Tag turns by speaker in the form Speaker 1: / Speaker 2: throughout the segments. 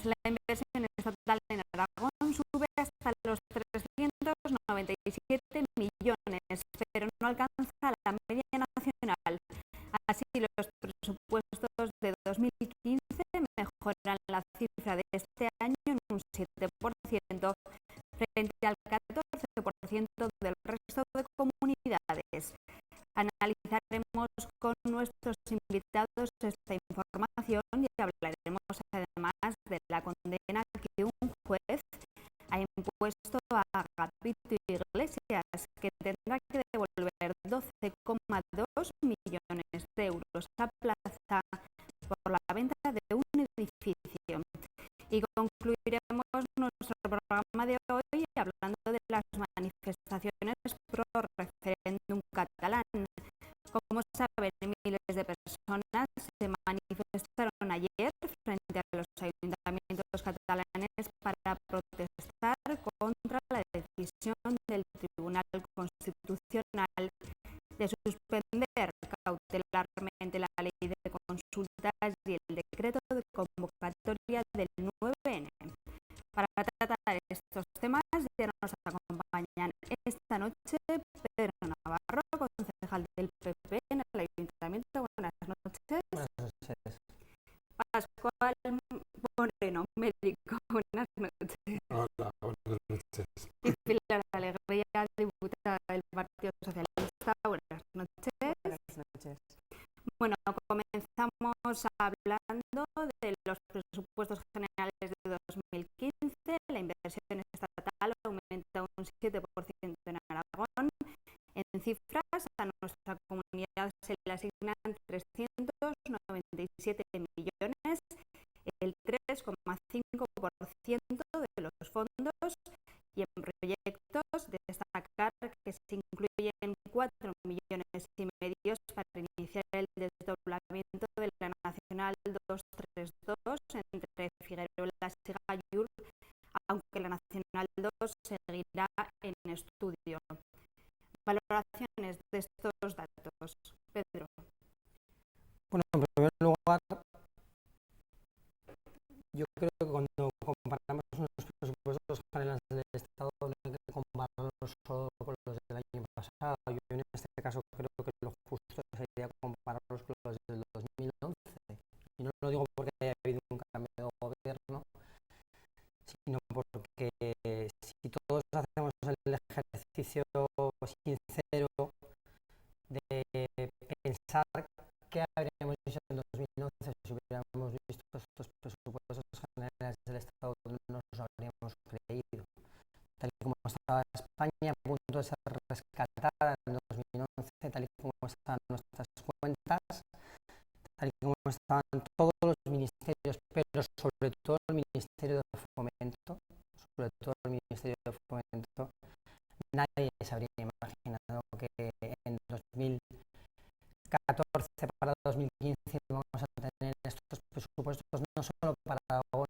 Speaker 1: la inversión estatal en Aragón sube hasta los 397 millones, pero no alcanza la media nacional. Así, los presupuestos de 2015 mejoran la cifra de este año en un 7% frente al 14% del resto de comunidades. Analizaremos con nuestros invitados esta información y hablaremos además de la condena que un juez ha impuesto a Agapito Iglesias, que tendrá que devolver 12,2 millones de euros a Plaza por la venta de un edificio. Y concluiremos nuestro programa de hoy hablando de las manifestaciones pro referéndum catalán. Como saben, miles de personas se manifestaron ayer frente a los ayuntamientos catalanes para protestar contra la decisión del Tribunal Constitucional de suspender cautelarmente la ley de consultas y el decreto de convocatoria del 9N. Para tratar estos temas ya nos acompañan esta noche Pedro Navarro, concejal del PP en el Ayuntamiento. Buenas noches.
Speaker 2: Buenas noches.
Speaker 1: Pascual Moreno, médico. Buenas noches.
Speaker 3: Hola, buenas noches.
Speaker 1: Y Pilar Alegría, diputada del Partido Socialista. Buenas noches.
Speaker 2: Buenas noches.
Speaker 1: Bueno, comenzamos hablando de los presupuestos generales de 2015. La inversión estatal aumenta un 7% en Aragón. En cifras, a nuestra comunidad se le asignan 397 millones, el 3,5% de los fondos, y en proyectos destacar que se incluyen 4,5 millones para iniciar el desdoblamiento de la Nacional 232 entre Figuerolas y Gallur, aunque la Nacional 2 seguirá en estudio. Valoraciones de estos datos. Pedro.
Speaker 2: Bueno, en primer lugar, yo creo que cuando comparamos unos presupuestos generales del Estado no hay que compararlos solo con los del año pasado. Yo en este caso creo que lo justo sería compararlos con los del 2011. Y no lo digo porque haya habido un cambio de gobierno, sino porque si todos hacemos el ejercicio sincero de pensar qué habríamos hecho en 2011 si hubiéramos visto estos presupuestos generales del Estado, no nos lo habríamos creído. Tal y como estaba España a punto de ser rescatada en 2011, tal y como están nuestras cuentas, tal y como estaban todos los ministerios, pero sobre todo el Ministerio de Fomento, nadie se habría imaginado que en 2014 para 2015 vamos a tener estos presupuestos no solo para Aragón,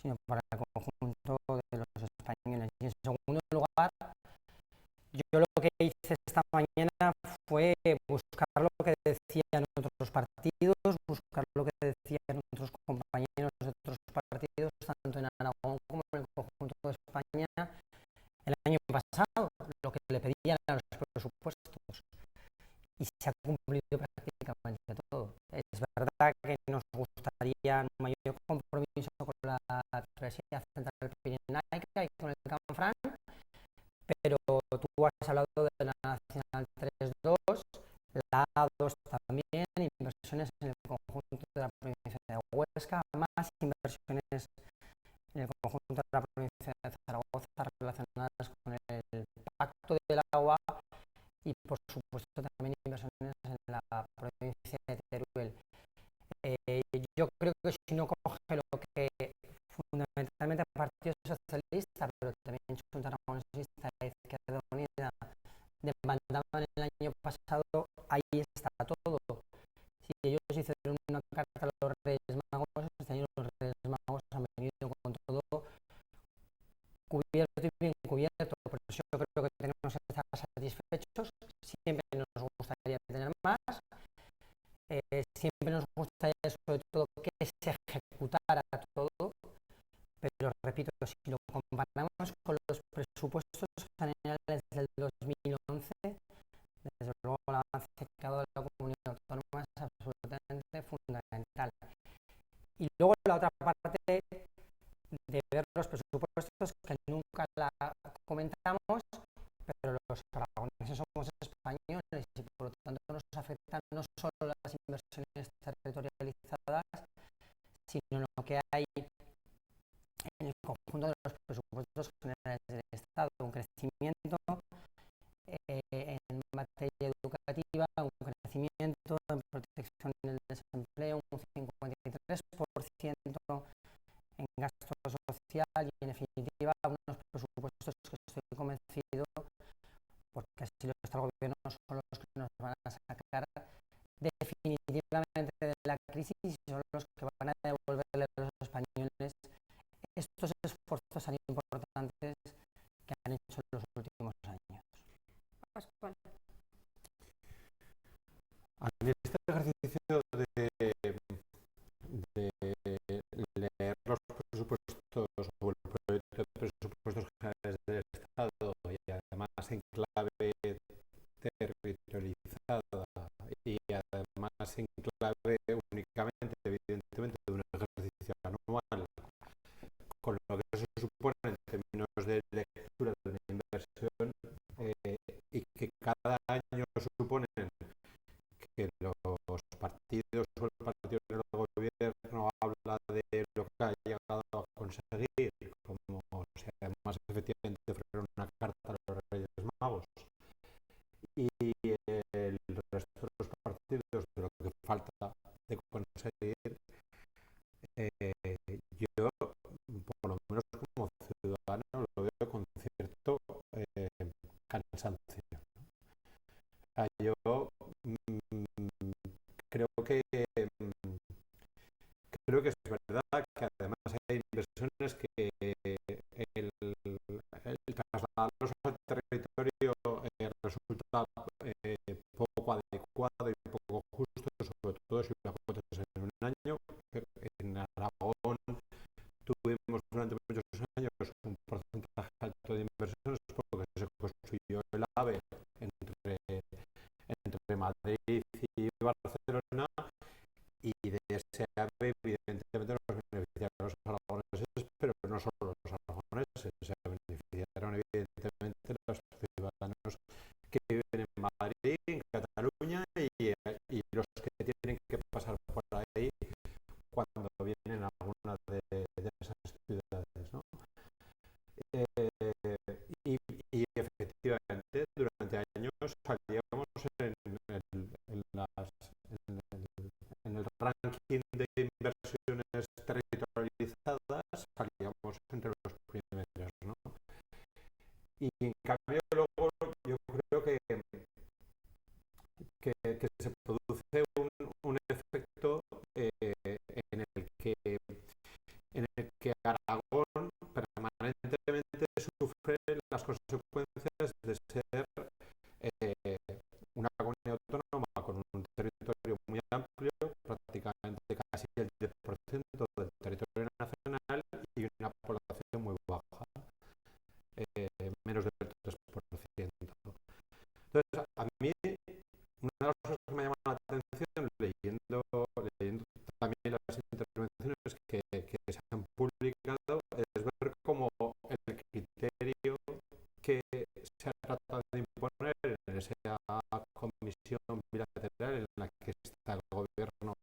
Speaker 2: sino para el conjunto de los españoles. Y en segundo lugar, yo lo que hice esta mañana fue buscar lo que decían otros partidos, buscar lo que decían otros compañeros de otros partidos, tanto en Aragón como en el conjunto de España, el año pasado, lo que le pedían a los presupuestos. Y se ha cumplido prácticamente todo. Es verdad que nos gustaría un mayor compromiso con la Universidad Central Pirenaica y con el Canfranc, pero tú has hablado de la Nacional 3.2, la A2 también, inversiones en el conjunto de la provincia de Huesca, más inversiones en el conjunto de la provincia de Zaragoza relacionadas con el Pacto del Agua y por supuesto también inversiones en la provincia de Teruel. Yo creo que si no coge lo que fundamentalmente el Partido Socialista, pero también Junta Aragonesista y Izquierda Unida demandaban el año pasado, ahí está todo. Si ellos hicieron una carta a los Reyes Magos, este año los Reyes Magos han venido con todo cubierto y bien cubierto. Por eso yo creo que tenemos que estar satisfechos. Siempre nos gustaría tener más. Siempre nos gustaría sobre todo que se ejecutara todo, mercado de la comunidad autónoma es absolutamente fundamental. Y luego la otra parte de ver los presupuestos, que nunca la comentamos, pero los aragoneses somos españoles y por lo tanto nos afectan no solo las inversiones territorializadas, sino lo que hay en el conjunto de los presupuestos generales del Estado, un crecimiento en materia educativa, un crecimiento en protección del desempleo, un 53% en gasto social y en definitiva unos presupuestos que estoy convencido, porque así lo está el gobierno, son los que nos van a sacar definitivamente de la crisis y son los que van a devolverle a los españoles estos esfuerzos tan importantes que han hecho en los últimos años.
Speaker 1: Pascual.
Speaker 3: A mí este ejercicio de leer los presupuestos o el proyecto de presupuestos generales del Estado y además en clave territorializada y además en clave únicamente, evidentemente, de un ejercicio anual, con lo que eso supone en términos de lectura de una inversión y que cada año suponen que los partidos o el partido del gobierno habla de lo que ha llegado a conseguir, como si además efectivamente fuera una carta a los Reyes Magos, y el resto de los partidos de lo que falta de conseguir, yo, por lo menos como ciudadano, lo veo con cierto cansancio. Yo creo que es verdad que además hay inversiones que el trasladarlos al territorio resulta poco adecuado y poco justo, sobre todo si lo acoges en un año. En Aragón tuvimos durante muchos años un porcentaje alto de inversiones porque se construyó el AVE entre Madrid y Barcelona, y de ese AVE evidentemente nos beneficiaron los aragoneses, pero no solo los aragoneses, se beneficiaron evidentemente los ciudadanos que viven en Madrid, en Cataluña y los que tienen que pasar por ahí cuando vienen a alguna de esas ciudades, ¿no? Y efectivamente durante años salíamos en el ranking de inversiones territorializadas, salíamos entre los primeros, ¿no? Y en cambio luego yo creo que se produce un efecto en el que Aragón permanentemente sufre las consecuencias de ser una comunidad autónoma con un territorio muy amplio, prácticamente casi el 10% del territorio nacional, y una población muy baja, menos del 3%. Entonces, a mí, una de las cosas que me llama la atención leyendo también las intervenciones que se han publicado es ver cómo el criterio que se ha tratado de imponer en esa comisión bilateral en la que está el gobierno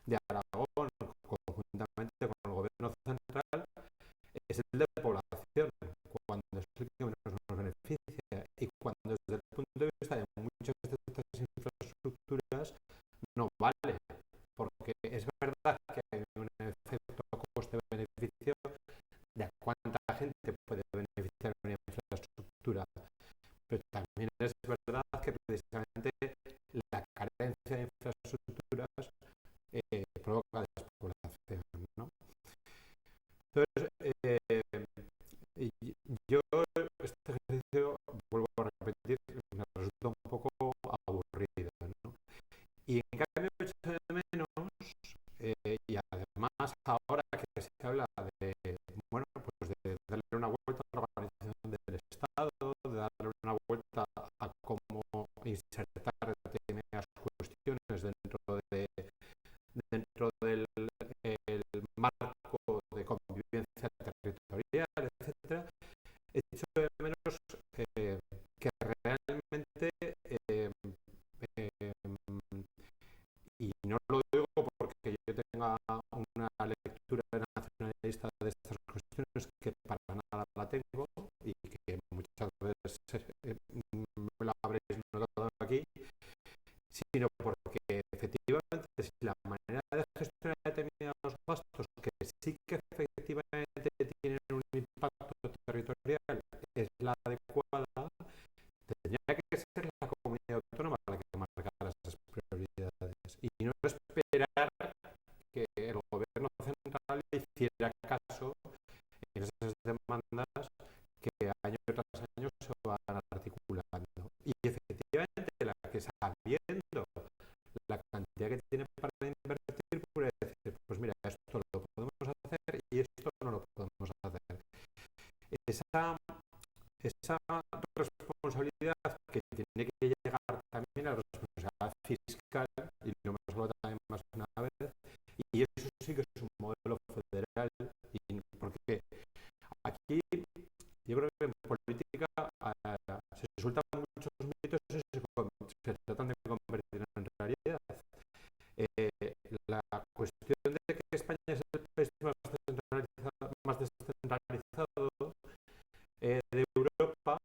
Speaker 3: de Aragón conjuntamente con el gobierno central es el de población, cuando es el que menos nos beneficia y cuando desde el punto de vista de muchas de estas infraestructuras no vale, porque es verdad que hay un efecto coste-beneficio de a cuánta gente puede beneficiar una infraestructura, pero también es verdad que precisamente la carencia de infraestructuras provoca despoblación, ¿no? Entonces, yo este ejercicio, vuelvo a repetir, me resulta un poco aburrido, ¿no? Y en cambio echo de menos, y además ahora que se habla de, bueno, pues de darle una vuelta a la organización del Estado, de darle una vuelta a cómo insertar determinadas sino porque efectivamente si la manera de gestionar determinados gastos que sí que efectivamente tienen un impacto territorial es la adecuada, tendría que ser la comunidad autónoma la que marcara esas prioridades y no esperar que el gobierno central hiciera caso en esas demandas que año tras año se van articulando. Y efectivamente la que sabiendo la cantidad que tiene para invertir puede decir, pues mira, esto lo podemos hacer y esto no lo podemos hacer. Esa responsabilidad que tiene que llegar también a la responsabilidad fiscal, y lo hemos hablado también más de una vez, y eso sí que es un modelo federal, porque aquí yo creo que en política se sueltan muchos mitos y se tratan de convertir en realidad. La cuestión de que España es el país más descentralizado de Europa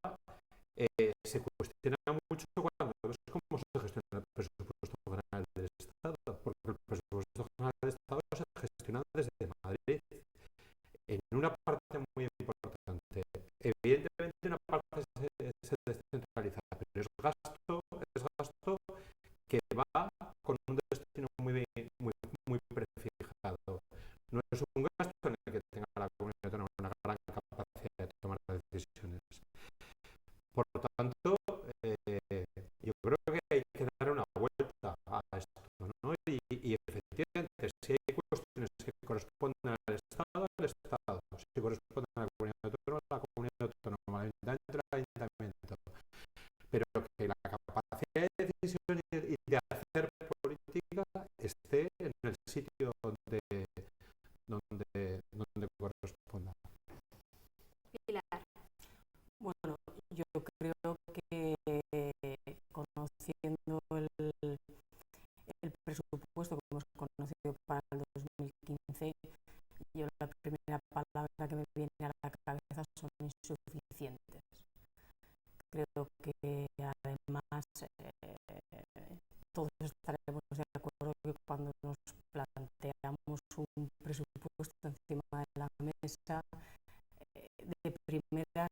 Speaker 3: se cuestiona mucho cuando ves cómo se gestiona el presupuesto general del Estado, porque el presupuesto general del Estado se gestiona desde Madrid en una parte muy importante. Evidentemente una parte se descentraliza, pero es gasto que va con un destino muy prefijado. No es un gasto en el que tenga la comunidad autónoma una gran capacidad de tomar decisiones. Por lo tanto, yo creo que hay que dar una vuelta a esto, ¿no? Y efectivamente, si hay cuestiones que corresponden al Estado, si corresponden a la comunidad autónoma, al ayuntamiento, pero que la capacidad de decisión y de hacer política esté en el sitio donde corresponda.
Speaker 1: Pilar.
Speaker 4: Bueno, yo creo que conociendo el presupuesto que hemos conocido para el 2015, yo la primera palabra que me viene a la cabeza son insuficientes. Creo que además todos estaremos de acuerdo que cuando nos planteamos un presupuesto encima de la mesa, de primeras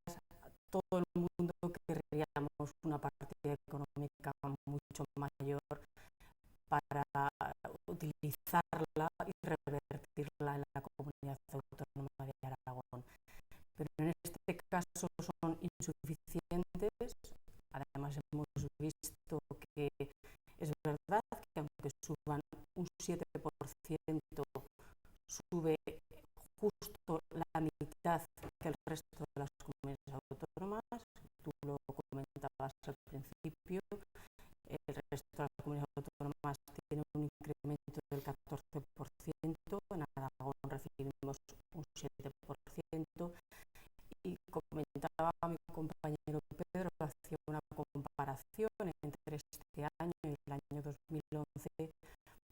Speaker 4: todo el mundo querríamos una partida económica mucho mayor para utilizarla y revertirla en la comunidad autónoma de Aragón. Pero en este caso son insuficientes. Además hemos visto que es verdad que aunque suban un 7%, sube justo la mitad que el resto de las comunidades autónomas. Tú lo comentabas al principio, el resto de las comunidades autónomas tiene un incremento del 14%, en Aragón recibimos un 7%, y comentaba mi compañero Pedro, hacía una comparación entre este año y el año 2011,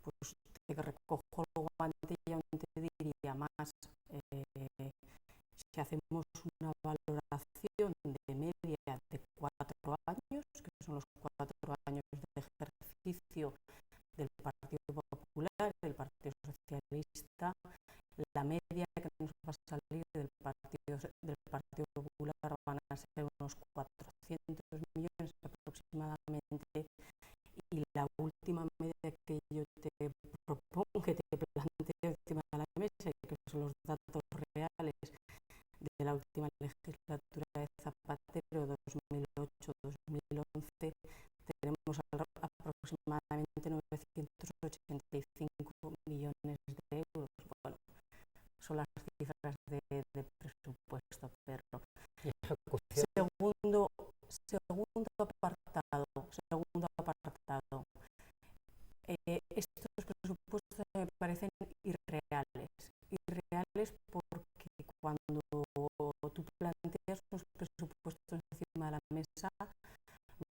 Speaker 4: pues te recojo el guante y aún te diría más. Si hacemos una valoración de media de 4 años, que son los 4 años de ejercicio del Partido Popular, del Partido Socialista, la media que nos va a salir del Partido Popular van a ser unos 400 millones aproximadamente, y la última media que yo te propongo, que te planteo encima de la mesa, y que son los datos reales de la última legislatura de Zapatero, 2008-2011, tenemos aproximadamente 985 millones de euros. Bueno, son las cifras de presupuesto, pero segundo apartado, estos presupuestos me parecen irreales porque cuando tú planteas los presupuestos encima de la mesa,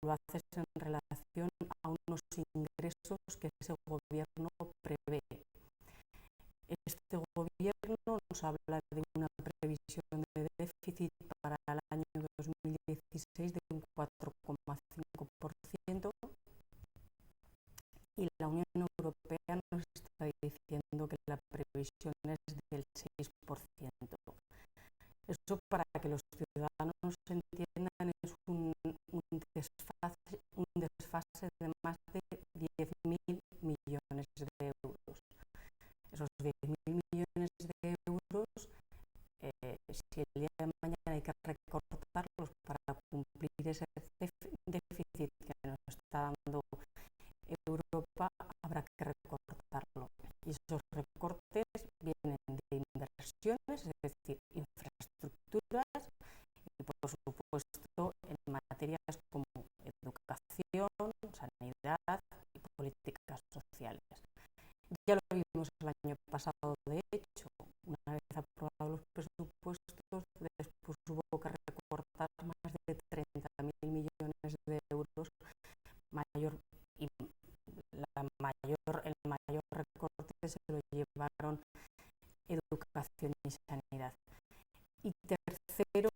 Speaker 4: lo haces en relación a unos ingresos que ese gobierno prevé. Este gobierno nos habla de una previsión de déficit para el año 2016 de un 4,5%, y la Unión Europea nos está diciendo que la previsión es del 6%. Eso, para que los ciudadanos entiendan, es un desfase de más de 10.000 millones de euros. Esos 10.000 millones de euros, si el día de mañana hay que recortarlos para cumplir ese déficit que nos está dando Europa, habrá que recortarlo. Y esos recortes vienen de inversiones, es decir, infraestructuras, y por supuesto en materias como educación, sanidad y políticas sociales. Ya lo vimos el año pasado, de hecho, una vez aprobados los presupuestos, después hubo que recortar más de 30.000 millones de euros, el mayor recorte se lo llevaron educación y sanidad. Y tercero,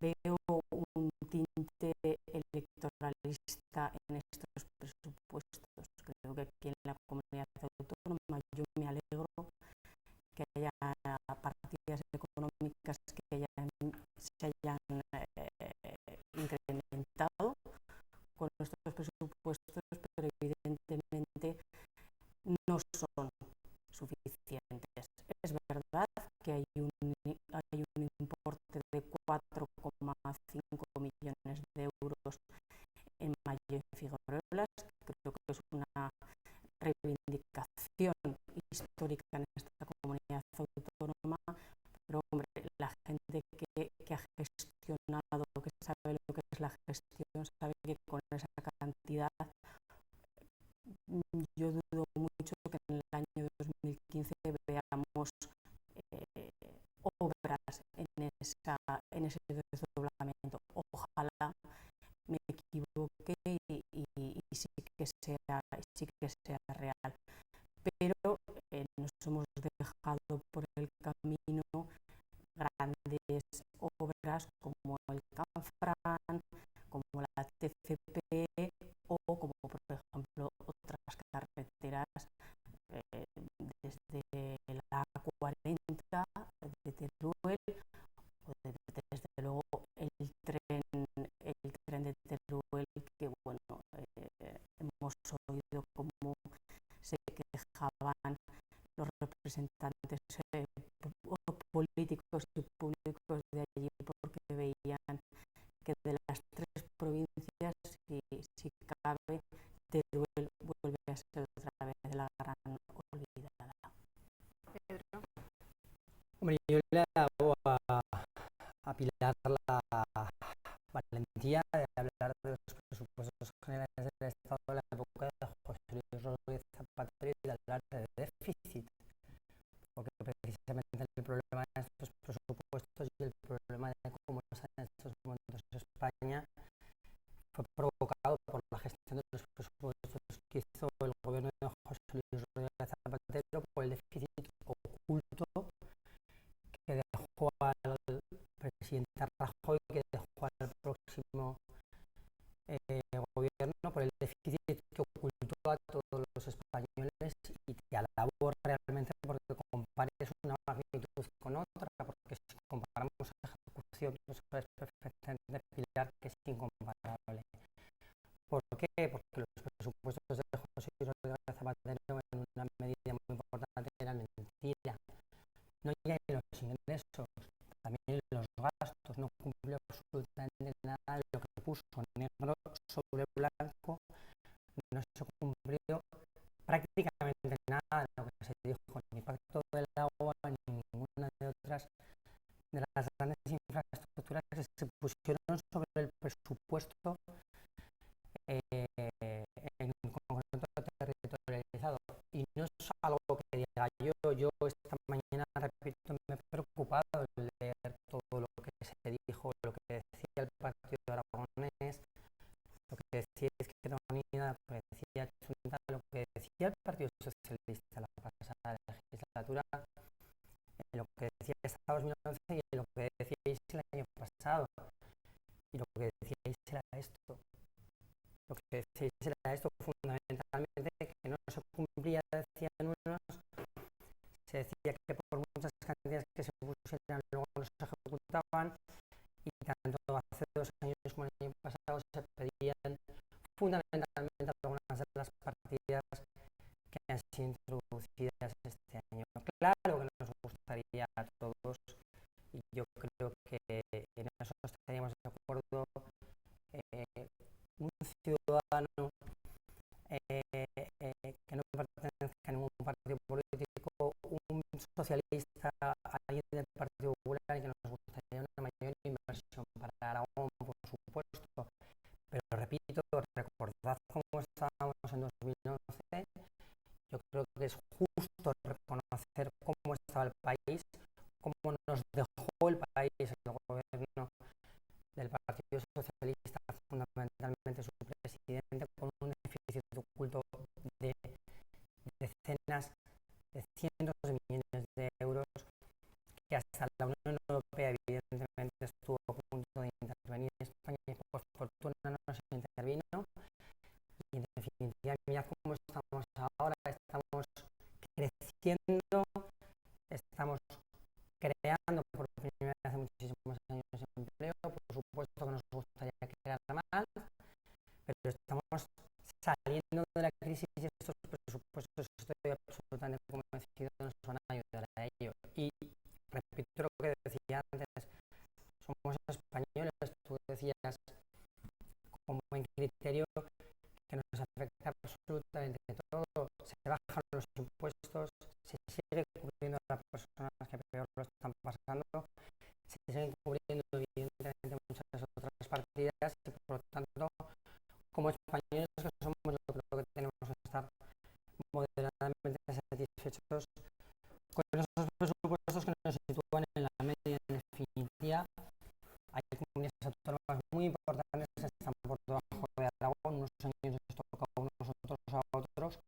Speaker 4: veo un tinte electoralista en estos presupuestos. Creo que aquí en la comunidad autónoma yo me alegro que haya partidas económicas que se hayan incrementado con estos presupuestos, pero evidentemente no son suficientes. Es verdad que hay un importe de 4,5 millones de euros en Mayo y Figuerolas, que creo que es una reivindicación histórica en esta comunidad autónoma, pero hombre, la gente que ha gestionado, que sabe lo que es la gestión, sabe que con esa cantidad, yo dudo mucho que en el año 2015 veamos obras en ese desdoblamiento. Ojalá me equivoque y sí que sea real. Pero nos hemos dejado por el camino grandes obras como el Canfranc, como la TCP o como, por ejemplo, otras carreteras desde la A40 de Teruel, o desde luego el tren de Teruel, que bueno, hemos oído cómo se quejaban los representantes políticos y públicos de allí, porque veían que de las tres provincias, si cabe, Teruel vuelve a ser otra vez la gran olvidada.
Speaker 1: Pedro.
Speaker 2: Hombre, yo le hago a Pilar la valentía de hablar de los presupuestos generales del Estado de la época de José Luis Rodríguez Zapatero y de hablar de déficit, porque precisamente el problema de estos presupuestos y el problema de cómo está en estos momentos España fue provocado por la gestión de los presupuestos que hizo el gobierno de José Luis Rodríguez Zapatero, por el déficit oculto que dejó al presidente Rajoy, que dejó al próximo gobierno, por el déficit que ocultó a todos los españoles, y te alabo realmente porque compares una magnitud con otra, porque si comparamos la ejecución, tú sabes perfectamente, Pilar, que es incomparable. ¿Por qué? Porque los presupuestos de José Luis Rodríguez Zapatero en una medida muy importante eran mentira. No ya en los ingresos, también en los gastos, no cumplió absolutamente nada de lo que puso negro sobre blanco, no se cumplió prácticamente nada de lo que se dijo, ni pacto del agua, ni ninguna de otras de las grandes infraestructuras que se pusieron sobre el presupuesto en conjunto territorializado. Y no es algo que diga yo esta mañana, repito, me he preocupado de leer todo lo que se dijo, lo que decía el Partido Aragonés, lo que decía Izquierda Unida, lo que decía Junta, lo que decía el Partido Socialista la pasada legislatura, lo que decía Estado 2011 y lo que decíais el año pasado. Y lo que decíais era esto. lo que decís era esto fundamentalmente, que no se cumplía, decían unos, se decía que por muchas cantidades que se pusieran luego no se ejecutaban, y tanto hace 2 años como el año pasado se pedían fundamentalmente algunas de las partidas que han sido introducidas este año. Claro que nos gustaría a todos, y yo creo que en eso estaríamos de acuerdo, un ciudadano que no pertenezca a ningún partido político, un socialista, alguien del Partido Popular, y que nos gustaría una mayor inversión para Aragón, por supuesto. Pero repito, recordad cómo estábamos en 2011. Yo creo que es justo reconocer cómo estaba el país, cómo nos dejó el país, el gobierno del Partido Socialista, fundamentalmente su presidente, con un déficit oculto de decenas de cientos de millones de euros, que hasta la Unión Europea evidentemente estuvo a punto de intervenir. España, por fortuna, no se intervino, y en definitiva mirad cómo estamos ahora. Estamos creciendo, estamos creando por primera vez hace muchísimos años empleo. Por supuesto que nos gustaría crear más, pero estamos saliendo de la crisis, y estos presupuestos, estoy absolutamente convencido, nos van a ayudar a ello. Y repito lo que decía antes, somos españoles. Tú decías como en criterio que nos afecta absolutamente todo. Se bajan los impuestos, se sigue cubriendo a las personas que peor lo están pasando, se siguen cubriendo evidentemente muchas otras partidas, y por lo tanto, como españoles que somos, yo creo que tenemos que estar moderadamente satisfechos con esos presupuestos que nos sitúan en la media. En definitiva, hay comunidades autónomas muy importantes que están por debajo de Aragón. Unos años les toca a unos, otros a otros,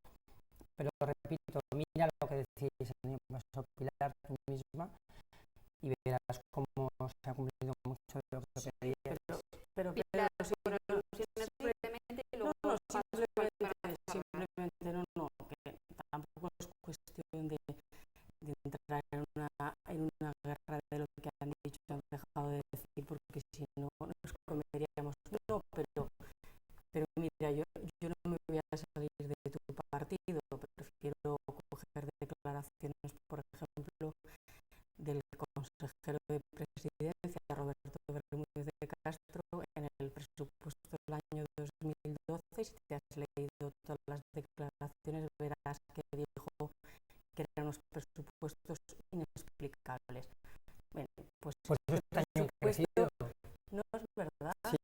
Speaker 2: pero repito, mira lo que decís el año pasado, Pilar, tú misma, y verás cómo se ha cumplido mucho de lo que pedías.
Speaker 4: Pero
Speaker 1: por alusiones brevemente y luego
Speaker 4: simplemente no, que tampoco es cuestión de entrar en una guerra de lo que han dicho y han dejado de decir, porque si no nos comeríamos. No, pero mira, yo no me voy a salir de tu partido, prefiero coger declaraciones, por ejemplo, del consejero de Presidencia, Roberto Bermúdez de Castro, en el presupuesto del año 2012. Si te has leído todas las declaraciones, verás que dijo que eran unos presupuestos inexplicables. Bueno, pues
Speaker 2: este año ha crecido.
Speaker 4: No es verdad.
Speaker 2: Sí,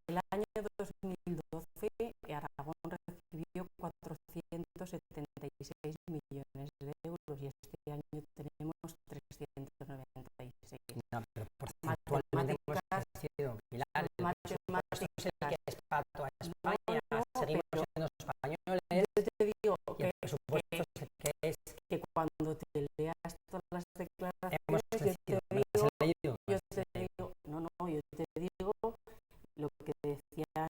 Speaker 4: el año 2012 Aragón recibió 476 millones de euros, y este año tenemos 396.
Speaker 2: No, pero porcentualmente hemos crecido, Pilar. Esto es el que es pato a España. Seguimos siendo españoles.
Speaker 4: Yo te digo
Speaker 2: y el presupuesto es el que es.
Speaker 4: Que cuando te leas todas las declaraciones,
Speaker 2: Hemos crecido.
Speaker 4: yo te digo lo que decían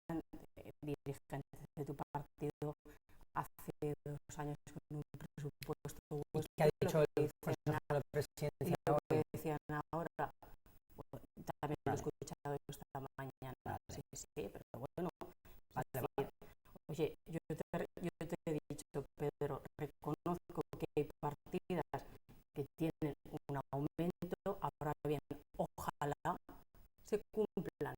Speaker 4: dirigentes de tu partido hace 2 años con un presupuesto.
Speaker 2: ¿Y qué ha dicho el consejero de Presidencia
Speaker 4: lo que
Speaker 2: hoy?
Speaker 4: decían ahora? Bueno, también lo he escuchado esta mañana.
Speaker 2: Vale.
Speaker 4: Sí, pero bueno, oye, yo te he dicho, Pedro, reconozco que hay partidas que tienen un aumento. Ahora bien, ojalá se cumplan,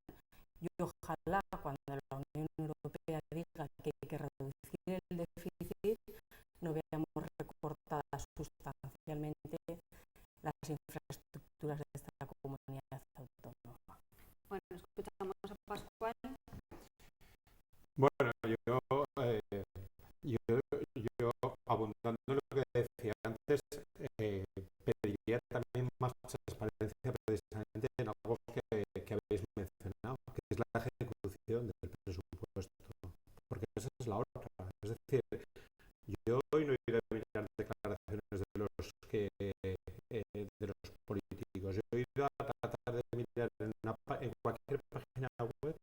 Speaker 4: y ojalá cuando la Unión Europea diga que hay que reducir el déficit, no veamos recortadas sustancialmente las infraestructuras de esta comunidad autónoma.
Speaker 1: Bueno, escuchamos a Pascual.
Speaker 3: Bueno, yo abundando en lo que decía antes, pediría también más transparencia precisamente en algo que habéis mencionado, que es la ejecución del presupuesto, porque esa es la otra. Es decir, yo hoy no iré a mirar declaraciones de los políticos. Yo he ido a tratar de mirar en cualquier página web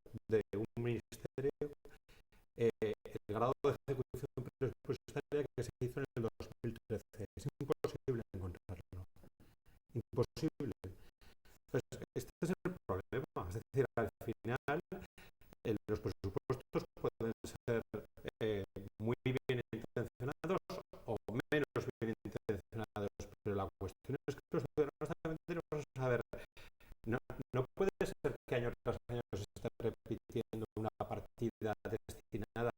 Speaker 3: se esté repitiendo una partida destinada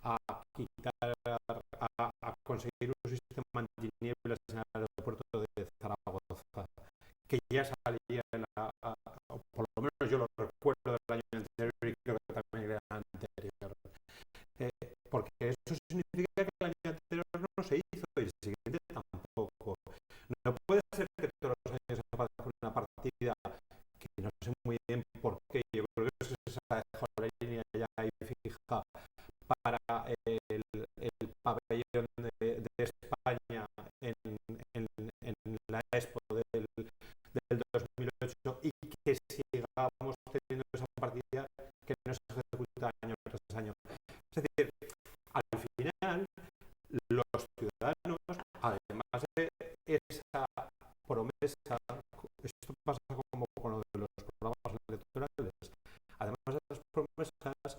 Speaker 3: a quitar, a conseguir un sistema antinieblas en el aeropuerto de Zaragoza, que ya salía o por lo menos yo lo recuerdo del año anterior y creo que también era anterior. Porque eso significa que el año anterior no se hizo y el siguiente tampoco. No puede ser que todos los años se haga una partida que no sé muy bien por qué. Yo creo que eso se ha dejado la línea ya ahí fija para el pabellón de España en la Expo del 2008 y que sigamos teniendo esa partida que no se ejecuta año tras año. Es decir, al final, los ciudadanos, además de esa promesa, esto pasa como con lo de los programas electorales, además de las promesas,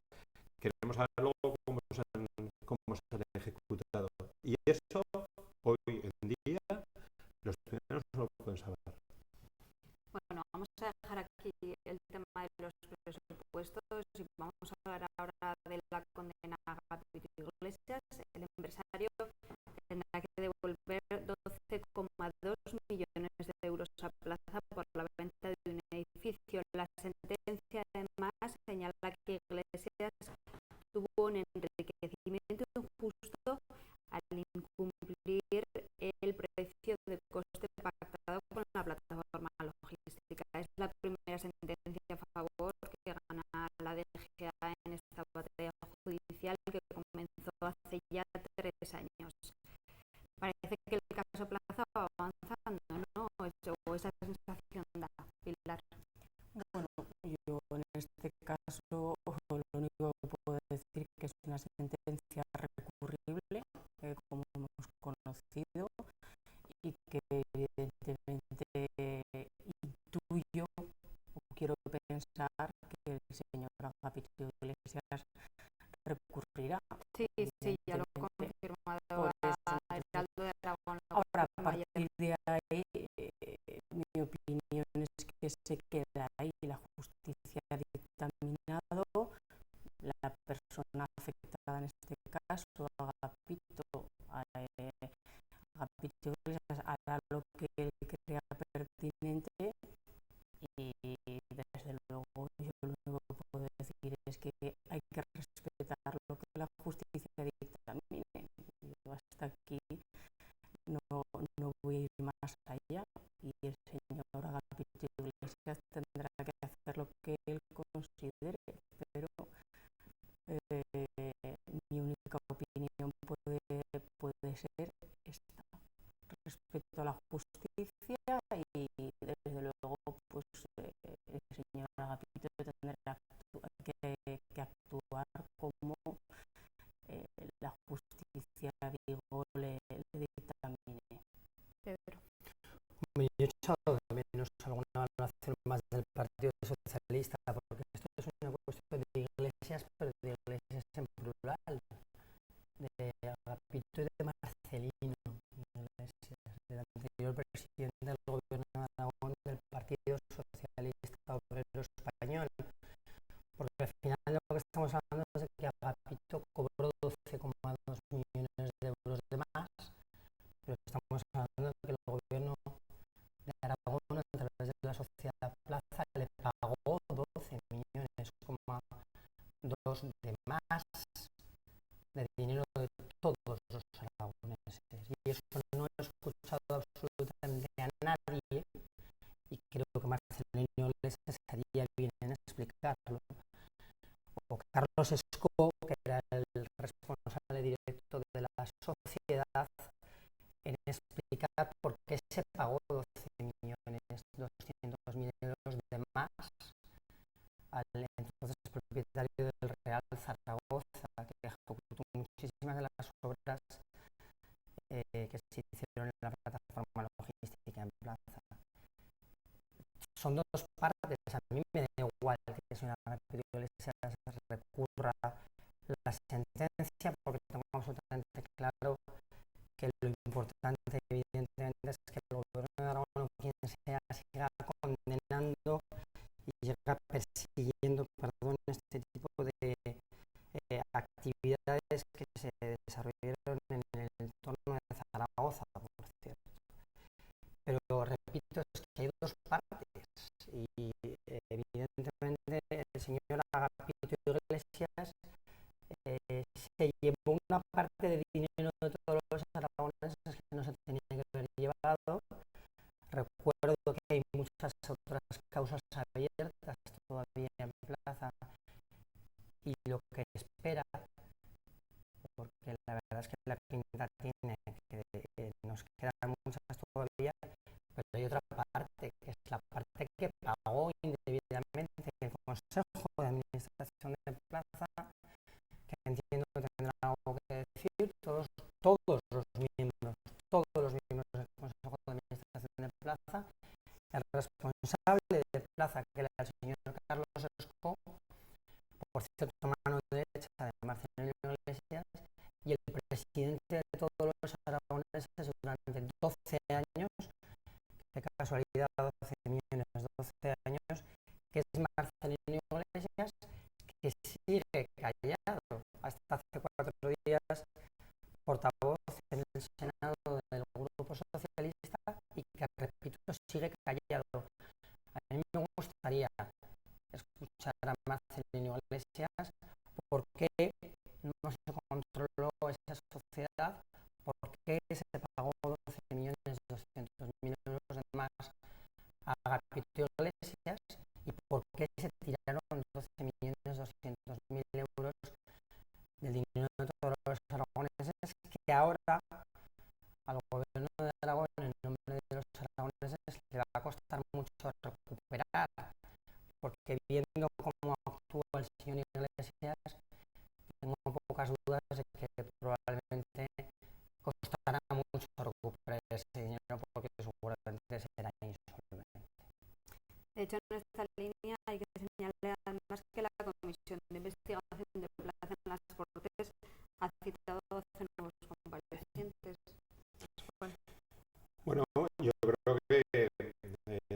Speaker 3: queremos saber luego cómo se han ejecutado. Y eso, hoy en día, los ciudadanos no lo pueden saber.
Speaker 1: Bueno, vamos a dejar aquí el tema de los presupuestos y vamos a hablar ahora de la condena a Agapito Iglesias. El empresario tendrá que devolver 12,2 millones de euros a Plaza por la venta de un edificio. La sentencia, además, señala que Iglesias tuvo un enriquecimiento injusto al incumplir el precio de coste pactado con la plataforma logística. Es la primera sentencia a favor que gana la DGA en esta batalla judicial que comenzó hace ya 3 años. Parece que el caso Plaza va avanzando, ¿no? O esa sensación da, Pilar.
Speaker 4: Bueno, yo en este caso lo único que puedo decir que es una sentencia recurrible, como hemos conocido, y que evidentemente intuyo o quiero pensar que el señor Agapito Iglesias recurrirá.
Speaker 1: Sí, ya lo ha confirmado a Heraldo de Aragón.
Speaker 4: Ahora, a partir de ahí, mi opinión es que se queda ahí. La justicia ha dictaminado, la persona afectada en este caso, Agapito Iglesias, hará lo que él crea pertinente y desde luego yo lo único que puedo decir es que hay que respetar lo que la justicia dictamine. Yo hasta aquí no voy a ir más allá y el señor Agapito Iglesias tendrá que hacer lo que él considere, pero mi única opinión puede ser esta: respeto a la justicia y desde luego pues el señor Agapito tendrá que actuar como la justicia, digo, le dictamine.
Speaker 1: Pedro.
Speaker 2: Yo he echado de menos alguna valoración más del Partido Socialista, porque esto es una cuestión de Iglesias, pero de Iglesias en plural, de Agapito y de Marcelino Iglesias, del anterior presidente del gobierno de Aragón del Partido Socialista Obrero Español, porque al final lo que estamos hablando es de que Agapito cobró 12,2 millones de euros de más, pero estamos hablando de que el gobierno de Aragón, a través de la sociedad Plaza, le pagó 12 millones, de más de dinero de todos los aragoneses. Y eso no he escuchado absolutamente a nadie, y creo que Marcelino Iglesias haría bien en explicarlo. O Carlos Escó, que era el responsable directo de la sociedad, en explicar por qué se pagó 12.200.000 euros de más al entonces propietario del Real Zaragoza, que ejecutó muchísimas de las obras que se hicieron en la plataforma logística en Plaza. Son dos partes. A mí me da igual que el señor Agapito Iglesias recurra la sentencia, porque tengo absolutamente claro que lo importante evidentemente es que el gobierno de Aragón, quien sea, siga condenando y siga persiguiendo pidiendo perdón este tipo de actividades que se desarrollaron en el entorno de Zaragoza, por cierto. Pero repito, es que hay dos partes y evidentemente el señor Agapito Iglesias se llevó una parte de dinero de todos los aragoneses que no se tenía que haber llevado. Recuerdo que hay muchas otras causas abiertas todavía en plaza y lo que espera, porque la verdad es que la clínica tiene que nos quedan muchas todavía, pero hay otra parte, que es la parte que pagó indebidamente el Consejo de Administración de Plaza, que entiendo que tendrá algo que decir, todos los miembros del Consejo de Administración de Plaza. El responsable de Plaza, que era el señor Carlos Esco, por cierto, mano derecha de Marcelino Iglesias, y el presidente de todos los aragoneses durante 12 años, de casualidad 12 millones, 12 años, que es Marcelino Iglesias, que sigue callado hasta hace 4 días, portavoz en el Senado del Grupo Socialista, y que, repito, sigue callado. A mí me gustaría escuchar a Marcelino Iglesias por qué no se controló esa sociedad, por qué se pagó 12.200.000 euros de más a Agapito Iglesias y por qué se tiraron 12.200.000 euros del dinero de todos los aragoneses, que ahora al gobierno de Aragón, en nombre de los aragoneses, le va a costar mucho recuperar, porque viendo cómo actúa el señor Iglesias, tengo pocas dudas de que probablemente costará mucho recuperar ese dinero, porque seguramente será insolvente.
Speaker 1: De hecho, en esta línea hay que señalar además que la Comisión de Investigación de Plaza en las Cortes ha citado 12 nuevos comparecientes.
Speaker 3: Bueno, yo creo que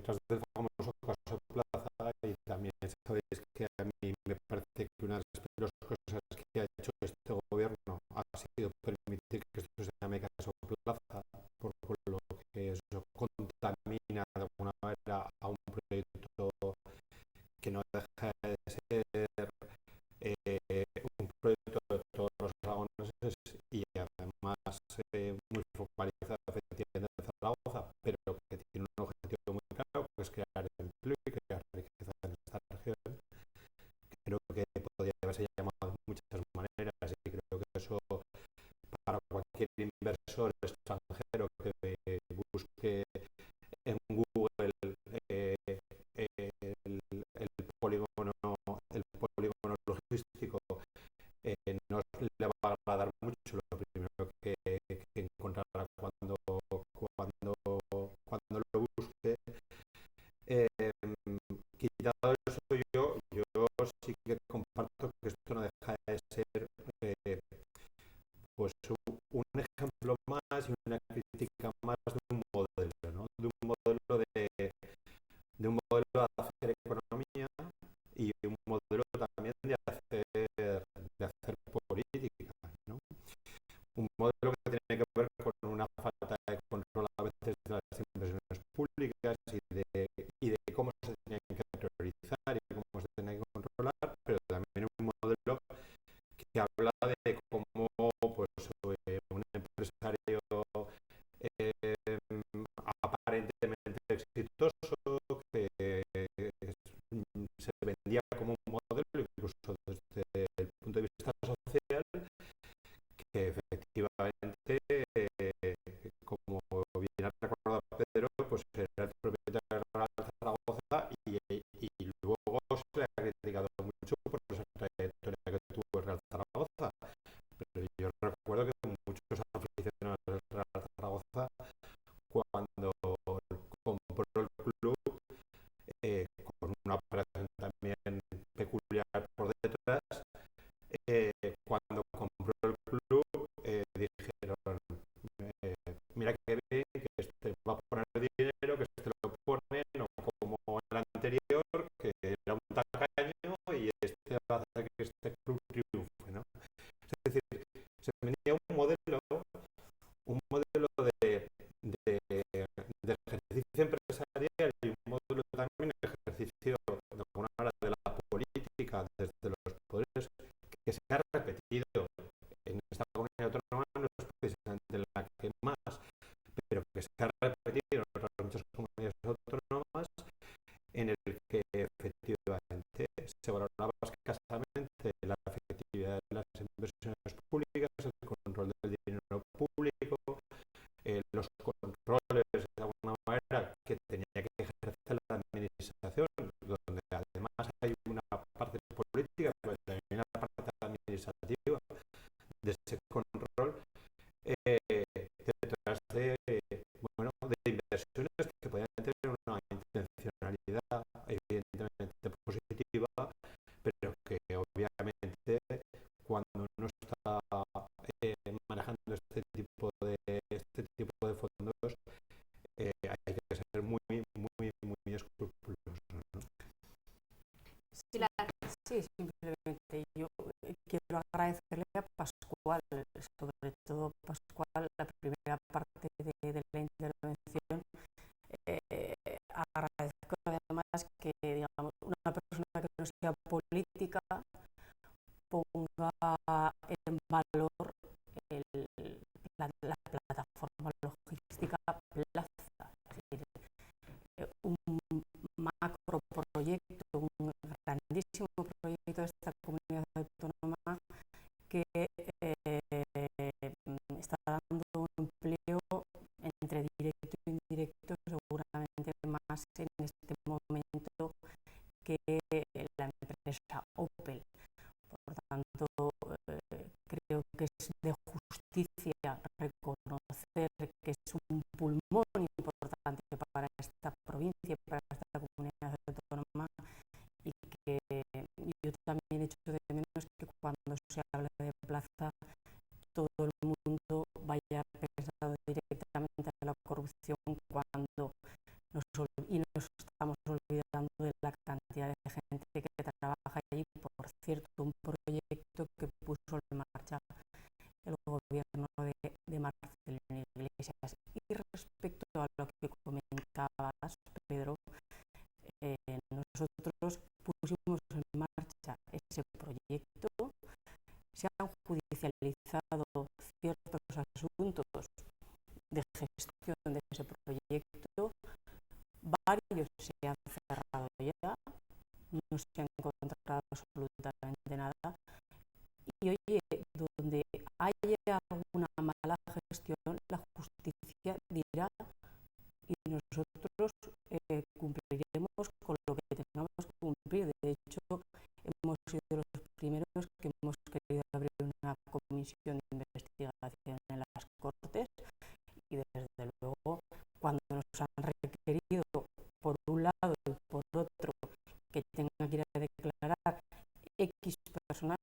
Speaker 3: tras del famoso caso Plaza, y también sabéis que a mí me parece que una de las cosas que ha hecho este gobierno ha sido permitir que esto se llame caso Plaza, por lo que eso contamina de alguna manera a un proyecto que no deja de ser un proyecto de todos los aragoneses y además muy focalizado efectivamente en Zaragoza, pero que tiene un objetivo muy claro, que es crear empleo y crear riqueza en esta región. Creo que podría haberse llamado de muchas maneras y creo que eso para cualquier inversor extranjero que busque en Google el polígono logístico, no le va a agradar mucho. Lo primero que encontrará cuando lo busque. Quitado eso, yo sí que comparto que esto no deja de ser pues un ejemplo más y una crítica más de un modelo, ¿no? De un modelo de hacer economía y un modelo también de hacer política, ¿no? Un modelo que tiene que ver con una falta de control a veces de las inversiones públicas y de cómo se tienen que priorizar y cómo se tienen que controlar, pero también un modelo que habla de cómo pues, un empresario aparentemente exitoso que se vendía como un modelo este club triunfe, ¿no? Es decir, se vendía un modelo de ejercicio empresarial y un modelo también de ejercicio de alguna manera de la política desde los poderes que se ha repetido en esta comunidad autónoma, no es precisamente la que más, pero que se ha repetido en otras muchas comunidades autónomas, en el que efectivamente se valoraba escasamente la efectividad de las inversiones públicas, el control del dinero público, los controles de alguna manera que tenía que ejercer la administración, donde además hay una parte política, pero también una parte administrativa de ese control, detrás de, bueno, de inversiones que podían tener una intencionalidad evidentemente positiva, pero que obviamente cuando uno está manejando este tipo de fondos hay que ser muy escrupuloso, ¿no?
Speaker 4: Sí, simplemente yo quiero agradecerle a Pascual, sobre todo Pascual, la primera parte de la intervención. Agradezco además que, digamos, una persona que no sea política ponga en valor la plataforma logística Plaza. Es decir, un macro proyecto, un grandísimo proyecto de esta comunidad autónoma que está dando empleo entre directo e indirecto, seguramente más en este momento que la empresa Opel. Por tanto, creo que es de justicia reconocer que es un pulmón importante para esta provincia, para esta comunidad autónoma, y que yo también echo de menos que cuando se habla de Plaza todo el mundo vaya pensado directamente a la corrupción, cuando nos estamos olvidando de la cantidad de gente que trabaja allí. Por cierto, un proyecto que puso en marcha el gobierno de Marcelino Iglesias. Y respecto a lo que comentabas, Pedro, nosotros pusimos en marcha ese proyecto, se han judicializado ciertos asuntos de gestión de ese proyecto, varios se han cerrado ya, no se ha encontrado absolutamente nada, y oye, donde haya alguna mala gestión, la justicia dirá y nosotros cumpliremos con lo que tengamos que cumplir. De hecho, hemos sido los primeros que hemos querido abrir una comisión de investigación en las Cortes, y desde luego cuando nos han requerido por un lado y por otro que tenga que ir a declarar X personas,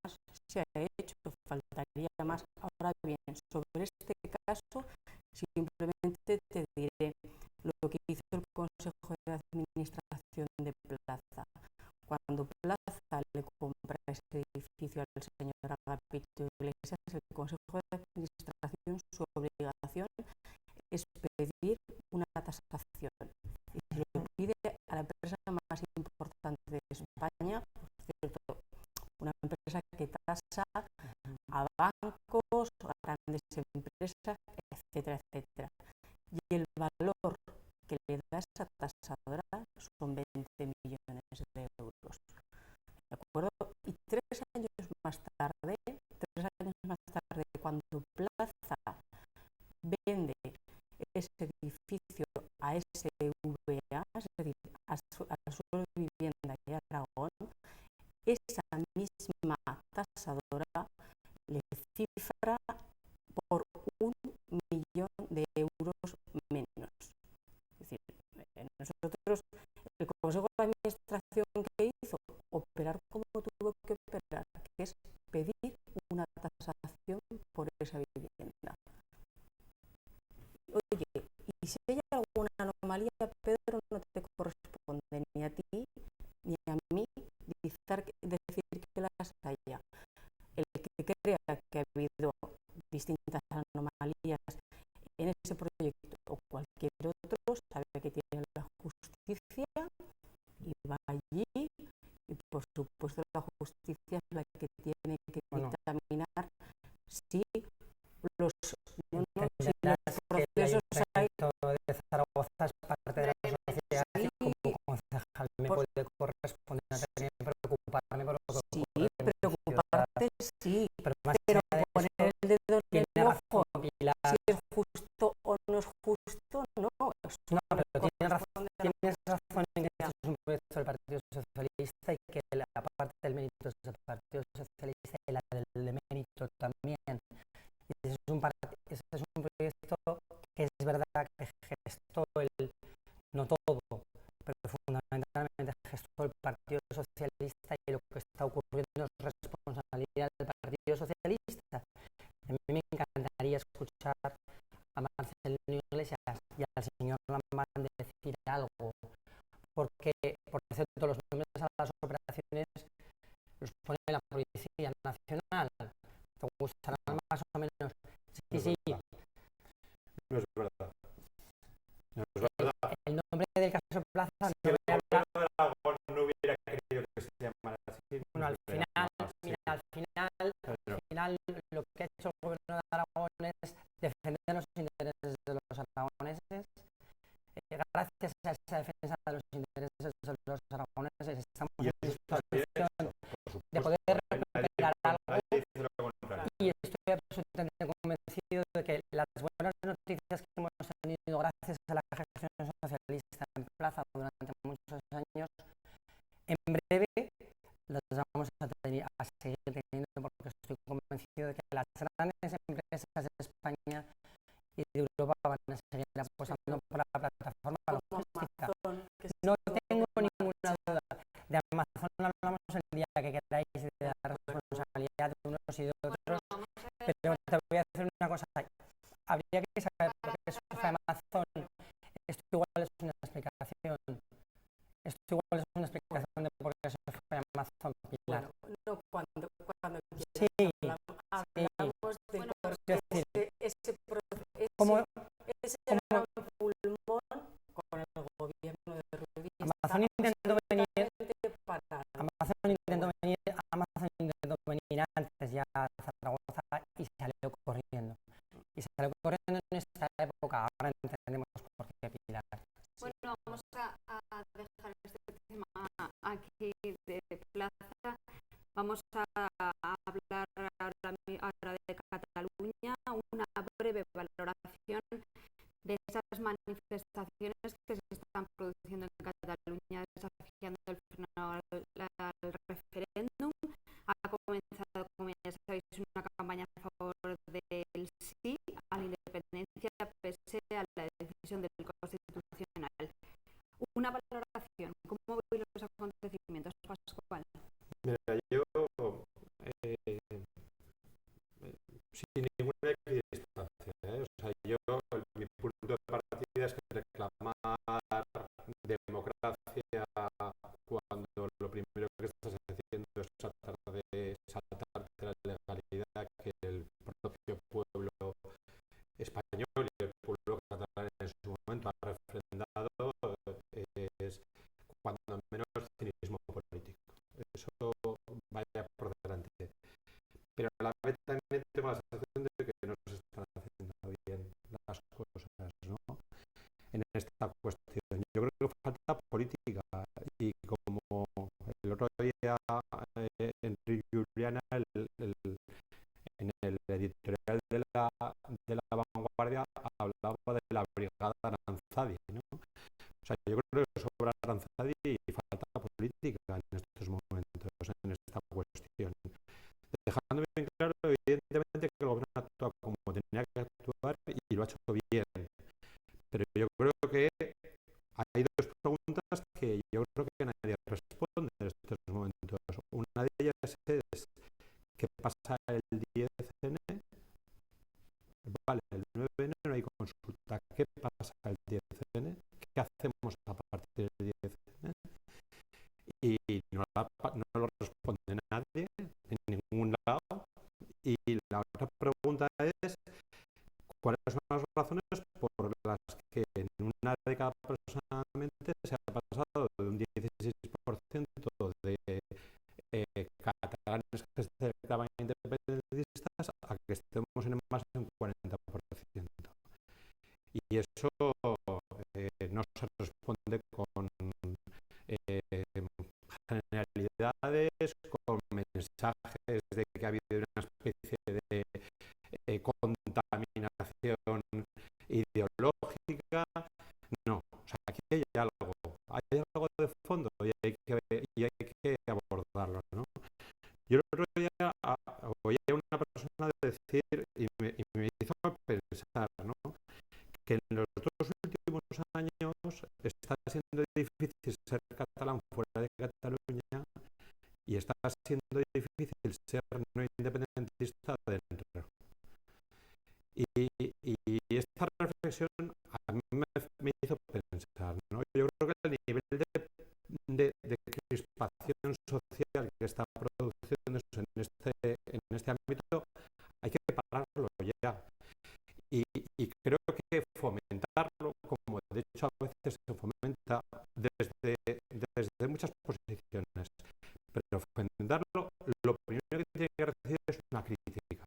Speaker 4: se ha hecho, faltaría más. Ahora bien, sobre este caso simplemente te diré lo que hizo el Consejo de Administración de Plaza. Cuando Plaza le compra ese edificio al señor Agapito Iglesias, el Consejo de Administración, su obligación es pedir una tasación, y se lo pide a la empresa más importante de España, por cierto, una empresa que tasa a bancos, a grandes empresas, etcétera, etcétera. Y el valor que le da esa tasadora son 20 millones de euros. ¿De acuerdo? Y 3 años más tarde, cuando Plaza vende ese edificio a SVA, es decir, a Suelo de Vivienda y Aragón, esa misma tasadora le cifra por 1 millón de euros menos. Es decir, nosotros, el Consejo de Administración que hizo, operar como tuvo que operar, que es pedir una tasación por esa vivienda. Oye, y si hay alguna anomalía, Pedro, no te corresponde ni a ti ni a mí decir que las más allá. El que crea que ha habido distintas anomalías en ese proyecto o cualquier otro sabe que tiene la justicia y va allí, y por supuesto la justicia es la que tiene que dictaminar si los procesos hay.
Speaker 2: De Zaragoza es parte de la sociedad y como concejal me puede corresponder a tener que preocuparme por lo que ocurre en mi
Speaker 4: preocuparte sí,
Speaker 2: pero
Speaker 4: poner el dedo en el ojo
Speaker 2: Pilar.
Speaker 4: si es justo o no es justo, no.
Speaker 2: No, pero tienes razón en que esto es un proyecto del Partido Socialista y que la parte del mérito es del Partido Socialista y la del mérito también. Y ese es un proyecto que es verdad que gestó no todo, pero fundamentalmente gestó el Partido Socialista, y lo que está ocurriendo es responsabilidad del Partido Socialista. A mí me encantaría escuchar a Marcelino Iglesias y al señor Lambán decir algo, porque, por cierto, los nombres a las operaciones los pone la Policía Nacional. ¿Te gustarán más o menos? Sí.
Speaker 3: No es verdad. No es verdad.
Speaker 2: El nombre del caso Plaza
Speaker 3: no hubiera querido que se llamara así.
Speaker 2: Bueno, al final lo que ha hecho el gobierno de Aragón es defender los intereses de los aragoneses. Gracias a esa defensa de los intereses de los aragoneses estamos en situación de poder recuperar algo, y estoy absolutamente convencido de que las buenas noticias que hemos tenido gracias a la gestión socialista en Plaza durante muchos años, en breve las vamos a seguir teniendo, porque estoy convencido de que las grandes empresas de España y de Europa van a seguir apostando por la plataforma logística. No tengo ninguna duda. De Amazon hablamos el día que queráis, de la responsabilidad de unos y de otros, pero te voy a decir una cosa. Habría que saber por qué sufre Amazon. Esto igual es una explicación. De por qué sufre Amazon, Pilar.
Speaker 4: Bueno, no cuando
Speaker 2: sí,
Speaker 4: hablamos de ese
Speaker 2: ¿Cómo?
Speaker 4: gran pulmón con el gobierno de Ruiz.
Speaker 2: Amazon intentó venir antes ya a Zaragoza y salió corriendo. En esta época. Ahora entendemos por qué, Pilar.
Speaker 1: Bueno, vamos a dejar este tema aquí de Plaza. Vamos a hablar ahora de Cataluña, una breve valoración de esas manifestaciones que se están produciendo en Cataluña desafiando el freno al referéndum. Ha comenzado, como ya sabéis, una campaña a favor del sí a la independencia pese a la decisión del Constitucional. Una valoración, ¿cómo veis los acontecimientos, Pascual?
Speaker 3: Mira, yo sin ninguna equidistancia, o sea, mi punto de partida es que reclamar democracia cuando lo primero que estás haciendo es saltarte la legalidad que el propio pueblo español y el pueblo catalán en su momento ha refrendado, es cuando menos cinismo político. Eso vaya por delante. Pero a la vez también tengo la sensación de que no se están haciendo bien las cosas, ¿no? En esta cuestión. Yo creo que falta política, y como el otro día Enrique Juliana en el editorial de la Vanguardia hablaba de la brigada Aranzadi, ¿no? O sea, yo creo que sobra Aranzadi y falta política en estos momentos, en esta cuestión. Dejando bien claro, evidentemente, que el gobierno actúa como tenía que actuar y lo ha hecho bien. Pero yo creo que hay dos preguntas que yo creo que nadie responde en estos momentos. Una de ellas es: ¿qué pasa el 10N? Vale, el 9N no hay consulta. ¿Qué pasa el 10N? ¿Qué hacemos a partir del 10N? Y no lo responde nadie, otra pregunta es, ¿cuáles son las razones por las que en una década aproximadamente se ha pasado de un 16% de catalanes que se declaraban independentistas a que estemos en más de un 40%? Y eso no se responde con generalidades, con mensajes de que ha habido una especie de contaminación ideológica. No, o sea, aquí hay algo de fondo y hay que abordarlo, ¿no? Yo el otro día oí a una persona decir, y me hizo pensar, ¿no?, que en los 2 últimos años está siendo difícil ser catalán fuera de Cataluña y está siendo difícil ser no independentista dentro. Y esta reflexión a mí me hizo pensar, ¿no? Yo creo que el nivel de crispación social que está produciéndose en este ámbito hay que pararlo ya. Y creo que fomentarlo, como de hecho a veces se fomenta desde muchas posiciones, pero fomentarlo, lo primero que tiene que recibir es una crítica,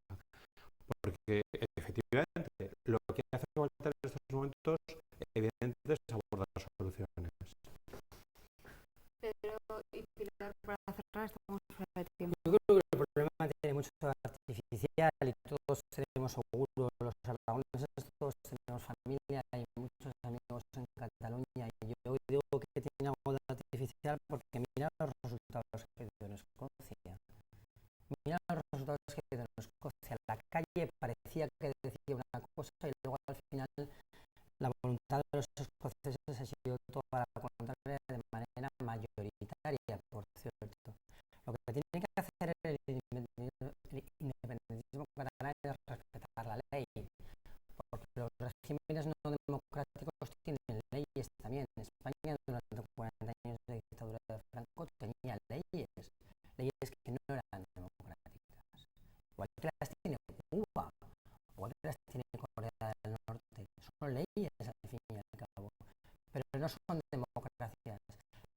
Speaker 3: porque efectivamente lo que hace falta en estos momentos evidentemente es abordar soluciones.
Speaker 1: Pedro y Pilar, para cerrar, estamos fuera de tiempo.
Speaker 2: Yo creo que el problema tiene mucho artificial y todos tenemos seguros, los aragoneses todos tenemos familia y muchos amigos en Cataluña, y yo digo que tiene algo de artificial porque mira los resultados que dio en Escocia. Mira los resultados que dio en Escocia. La calle parecía que decía una cosa y luego al final la voluntad de los escoceses ha sido toda la contraria de manera mayoritaria, por cierto. Lo que tiene que hacer el independentismo catalán es respetar la ley, porque los regímenes no democráticos tienen leyes también. España durante 40 años de dictadura de Franco tenía leyes que no eran democráticas, igual que las tiene Cuba, igual que las tiene Corea del Norte. Son leyes al fin y al cabo, pero no son democracias.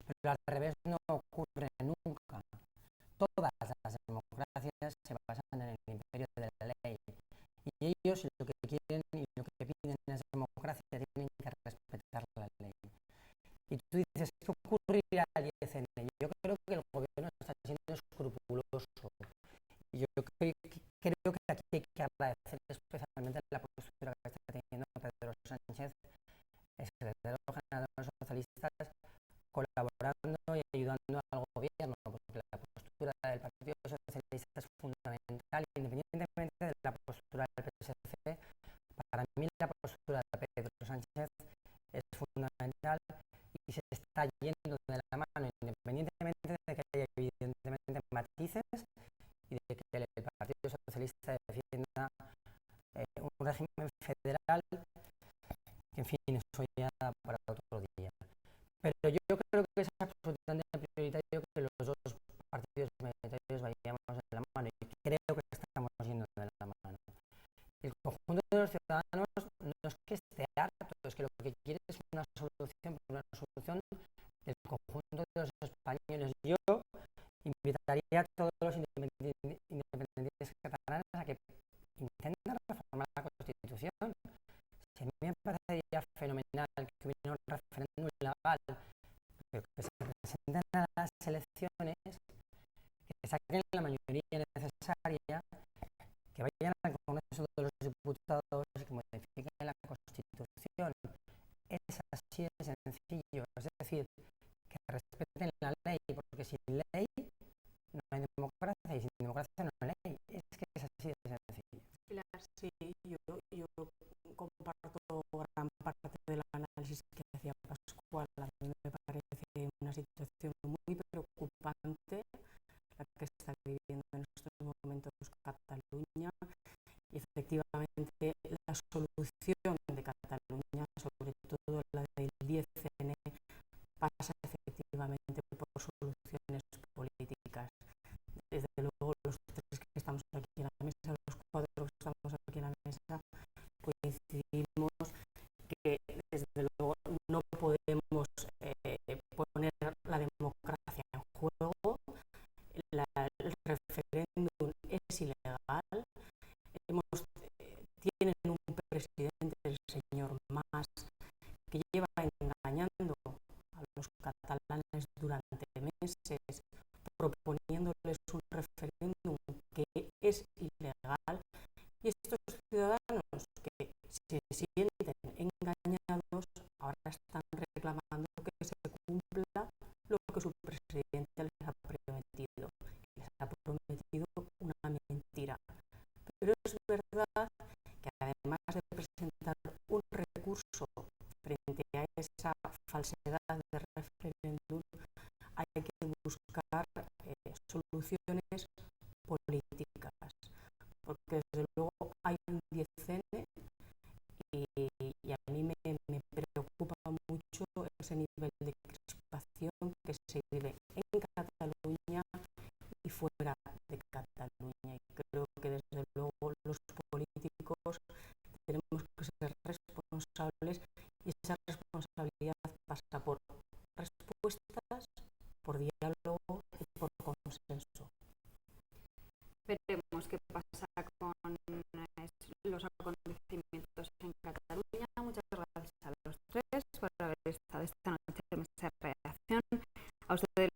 Speaker 2: Pero al revés no ocurre nunca. Todas las democracias se basan en el imperio de la ley, y ellos lo que quieren y lo que piden es democracia, tienen que respetar la ley. Y tú dices, ¿qué ocurrirá al 10N? Yo creo que el gobierno está siendo escrupuloso. Y yo creo que aquí hay que agradecer especialmente la postura que está teniendo Pedro Sánchez, el secretario general de los socialistas, colaborando y ayudando al gobierno, porque la postura del Partido Socialista es fundamental, independientemente de la postura del PSC. Para mí la postura de Pedro Sánchez es fundamental y se está yendo de la mano, independientemente de que haya evidentemente matices y de que el Partido Socialista defienda un régimen federal, que en fin, eso ya para otro día. Pero yo creo que es absolutamente prioritario que los dos partidos mayoritarios vayamos de la mano, y creo que estamos yendo de la mano. El conjunto de los ciudadanos no es que esté harto, es que lo que quiere es una solución del conjunto de los españoles. Yo invitaría a todos los independentistas catalanes a que intenten reformar la Constitución. Si a mí me parecería fenomenal que hubiera un referéndum legal, pero que se presenten a las elecciones, que saquen la mayoría necesaria, que vayan al Congreso de los Diputados y que modifiquen la Constitución. Es así de sencillo, es decir, que respeten la ley, porque sin ley no hay democracia y sin democracia no hay ley. Es que es así de sencillo.
Speaker 4: Sí, yo comparto gran parte del análisis que hacía Pascual. A mí me parece una situación muy preocupante la que está viviendo en estos momentos Cataluña, y efectivamente la solución de Cataluña, sobre todo la del 10N, pasa efectivamente por soluciones políticas. Desde luego los tres que estamos aquí en la mesa, los cuatro que referéndum es ilegal. Tienen un presidente, el señor Mas, que lleva engañando a los catalanes durante meses, proponiéndoles un referéndum que es ilegal, y estos ciudadanos que se sienten engañados ahora están reclamando que se cumpla lo que su presidente les ha prometido. Les ha prometido una mentira. Pero es verdad que además de presentar un recurso frente a esa falsedad de referéndum, hay que buscar soluciones políticas, porque desde luego hay un 10N y a mí me preocupa mucho ese nivel de crispación que se vive en Cataluña y fuera de Cataluña. Y creo que desde luego los políticos tenemos que ser responsables, y esa responsabilidad pasa por respuestas, por diálogo y por consenso.
Speaker 1: Veremos qué pasa con los acontecimientos en Cataluña. Muchas gracias a los tres por haber estado esta noche en esta reacción. A ustedes